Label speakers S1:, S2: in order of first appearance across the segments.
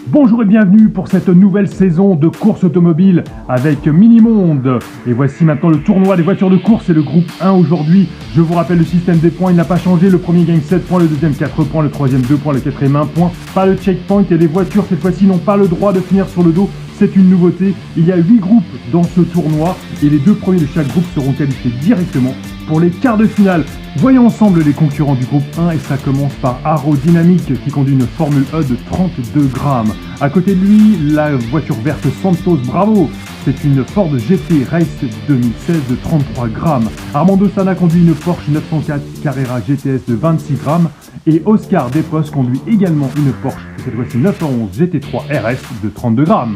S1: Bonjour et bienvenue pour cette nouvelle saison de course automobile avec Mini-Monde. Et voici maintenant le tournoi des voitures de course et le groupe 1 aujourd'hui. Je vous rappelle le système des points, il n'a pas changé. Le premier gagne 7 points, le deuxième 4 points, le troisième 2 points, le quatrième 1 point. Pas le checkpoint et les voitures cette fois-ci n'ont pas le droit de finir sur le dos. C'est une nouveauté. Il y a 8 groupes dans ce tournoi et les 2 premiers de chaque groupe seront qualifiés directement pour les quarts de finale. Voyons ensemble les concurrents du groupe 1 et ça commence par Arrow Dynamic qui conduit une Formule E de 32 grammes. À côté de lui, la voiture verte Santos Bravo. C'est une Ford GT Race 2016 de 33 grammes. Armando Sana conduit une Porsche 904 Carrera GTS de 26 grammes. Et Oscar Despostes conduit également une Porsche, cette fois-ci 911 GT3 RS de 32 grammes.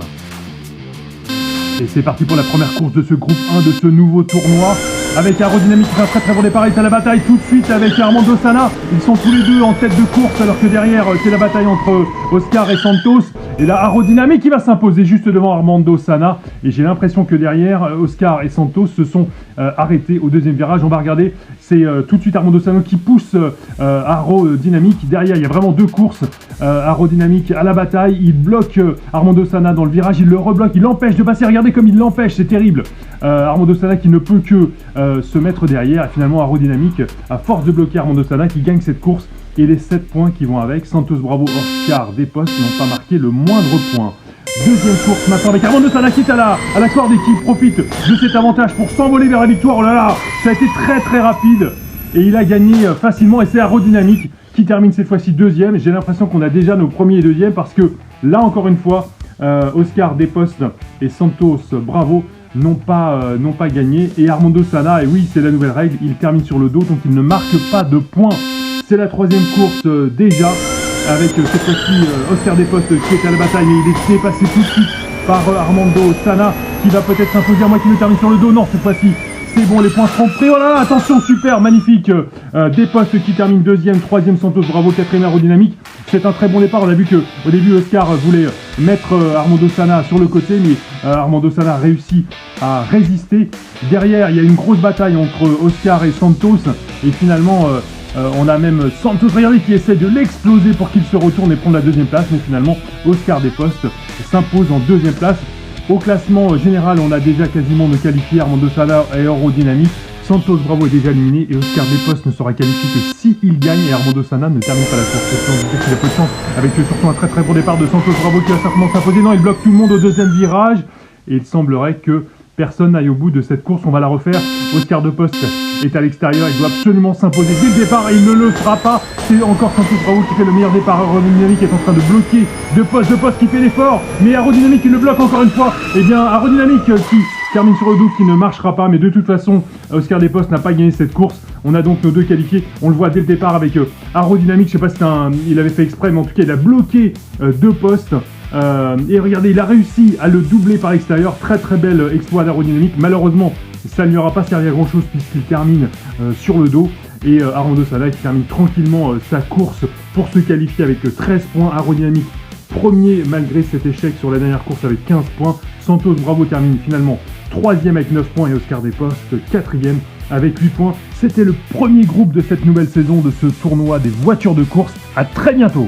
S1: Et c'est parti pour la première course de ce groupe 1 de ce nouveau tournoi. Avec Aerodynamique qui fait un très bon départ, et c'est la bataille tout de suite avec Armando Sana. Ils sont tous les deux en tête de course alors que derrière c'est la bataille entre Oscar et Santos. Et là Aerodynamique qui va s'imposer juste devant Armando Sana. Et j'ai l'impression que derrière Oscar et Santos se sont arrêtés au deuxième virage. On va regarder, c'est tout de suite Armando Sana qui pousse Aerodynamique. Derrière il y a vraiment deux courses. Aerodynamique à la bataille, il bloque Armando Sana dans le virage, il le rebloque, il l'empêche de passer. Regardez comme il l'empêche, c'est terrible. Armando Sana qui ne peut que se mettre derrière, et finalement Aerodynamique, à force de bloquer Armando Sana, qui gagne cette course, et les 7 points qui vont avec. Santos Bravo, Oscar Despostes n'ont pas marqué le moindre point. Deuxième course maintenant avec Armando Sana qui est à la corde et qui profite de cet avantage pour s'envoler vers la victoire. Oh là là, ça a été très rapide, et il a gagné facilement, et c'est Aerodynamique qui termine cette fois-ci deuxième. J'ai l'impression qu'on a déjà nos premiers et deuxièmes, parce que là encore une fois, Oscar Despostes et Santos Bravo n'ont pas gagné, et Armando Sana, et oui c'est la nouvelle règle, il termine sur le dos donc il ne marque pas de points. C'est la troisième course déjà avec cette fois-ci Oscar Despostes qui est à la bataille, mais il est dépassé tout de suite par Armando Sana qui va peut-être s'imposer, à moins qu'il ne termine sur le dos. Non, cette fois-ci c'est bon, les points seront pris. Oh là là, attention, super, magnifique. Despostes qui termine deuxième, troisième Santos Bravo, quatrième Aerodynamique. C'est un très bon départ. On a vu qu'au début Oscar voulait mettre Armando Sana sur le côté, mais Armando Sana a réussi à résister. Derrière, il y a une grosse bataille entre Oscar et Santos, et finalement on a même Santos, regardez, qui essaie de l'exploser pour qu'il se retourne et prendre la deuxième place, mais finalement Oscar Despostes s'impose en deuxième place. Au classement général, on a déjà quasiment de qualifiés Armando Sana et Aerodynamique. Santos Bravo est déjà éliminé et Oscar Despostes ne sera qualifié que s'il gagne, et Armando Sana ne termine pas la course. Il a peu de chance avec surtout un très bon départ de Santos Bravo qui va certainement s'imposer. Non, il bloque tout le monde au deuxième virage, et il semblerait que personne n'aille au bout de cette course. On va la refaire. Oscar Despostes est à l'extérieur, il doit absolument s'imposer dès le départ et il ne le fera pas. C'est encore Santos Bravo qui fait le meilleur départ. Aerodynamique est en train de bloquer Despostes qui fait l'effort, mais Aerodynamique qui le bloque encore une fois. Et bien Aerodynamique qui termine sur le dos, qui ne marchera pas, mais de toute façon Oscar Despostes n'a pas gagné cette course. On a donc nos deux qualifiés, on le voit dès le départ avec Aerodynamique. Je sais pas si il avait fait exprès, mais en tout cas il a bloqué Despostes. Et regardez, il a réussi à le doubler par l'extérieur. Très bel exploit d'Aerodynamique. Malheureusement ça ne lui aura pas servi à grand chose puisqu'il termine sur le dos, et Armando Sana qui termine tranquillement sa course pour se qualifier avec 13 points. Aerodynamique premier malgré cet échec sur la dernière course avec 15 points. Santos Bravo termine finalement troisième avec 9 points, et Oscar Despostes quatrième avec 8 points. C'était le premier groupe de cette nouvelle saison de ce tournoi des voitures de course. À très bientôt.